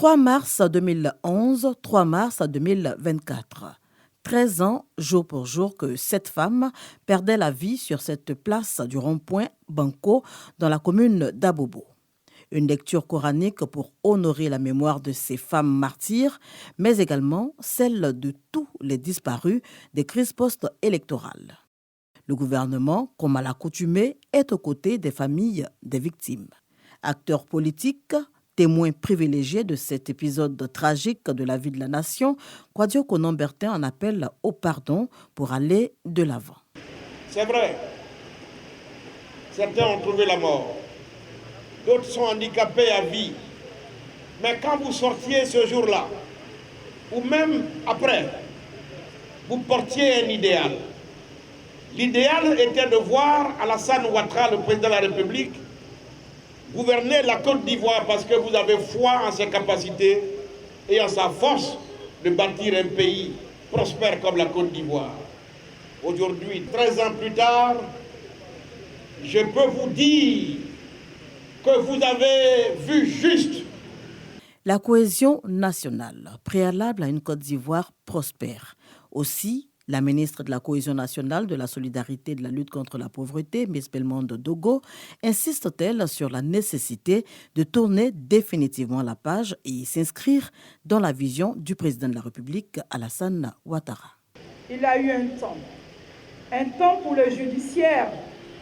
3 mars 2011, 3 mars 2024. 13 ans, jour pour jour, que cette femme perdait la vie sur cette place du rond-point Banco dans la commune d'Abobo. Une lecture coranique pour honorer la mémoire de ces femmes martyrs, mais également celle de tous les disparus des crises post-électorales. Le gouvernement, comme à l'accoutumée, est aux côtés des familles des victimes. Acteurs politiques, témoins privilégiés de cet épisode tragique de la vie de la nation, Kouadio Konan-Bertin en appelle au pardon pour aller de l'avant. C'est vrai, certains ont trouvé la mort, d'autres sont handicapés à vie. Mais quand vous sortiez ce jour-là, ou même après, vous portiez un idéal. L'idéal était de voir Alassane Ouattara, le président de la République, gouverner la Côte d'Ivoire parce que vous avez foi en ses capacités et en sa force de bâtir un pays prospère comme la Côte d'Ivoire. Aujourd'hui, 13 ans plus tard, je peux vous dire que vous avez vu juste. La cohésion nationale, préalable à une Côte d'Ivoire prospère. Aussi, la ministre de la Cohésion nationale, de la solidarité et de la lutte contre la pauvreté, Ms. Belmondo Dogo, insiste-t-elle sur la nécessité de tourner définitivement la page et s'inscrire dans la vision du président de la République, Alassane Ouattara. Il y a eu un temps pour le judiciaire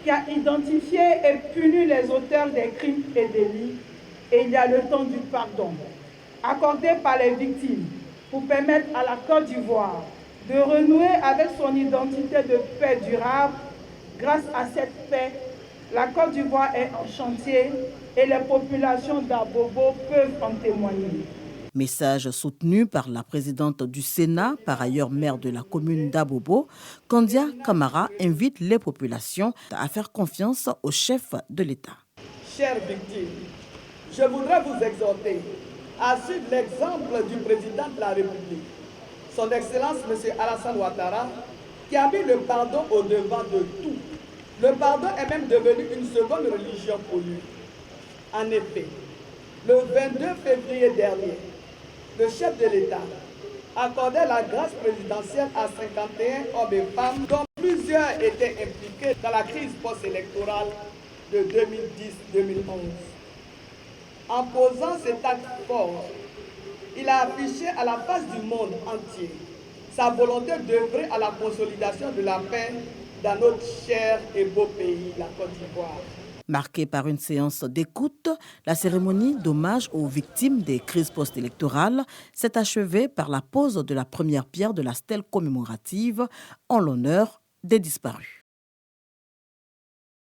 qui a identifié et puni les auteurs des crimes et délits, et il y a le temps du pardon, accordé par les victimes pour permettre à la Côte d'Ivoire de renouer avec son identité de paix durable. Grâce à cette paix, la Côte d'Ivoire est en chantier et les populations d'Abobo peuvent en témoigner. Message soutenu par la présidente du Sénat, par ailleurs maire de la commune d'Abobo, Kandia Camara invite les populations à faire confiance au chef de l'État. Chères victimes, je voudrais vous exhorter à suivre l'exemple du président de la République, son Excellence M. Alassane Ouattara, qui a mis le pardon au devant de tout. Le pardon est même devenu une seconde religion pour lui. En effet, le 22 février dernier, le chef de l'État accordait la grâce présidentielle à 51 hommes et femmes, dont plusieurs étaient impliqués dans la crise post-électorale de 2010-2011. En posant cet acte fort, il a affiché à la face du monde entier sa volonté d'œuvrer à la consolidation de la paix dans notre cher et beau pays, la Côte d'Ivoire. Marquée par une séance d'écoute, la cérémonie d'hommage aux victimes des crises post-électorales s'est achevée par la pose de la première pierre de la stèle commémorative en l'honneur des disparus.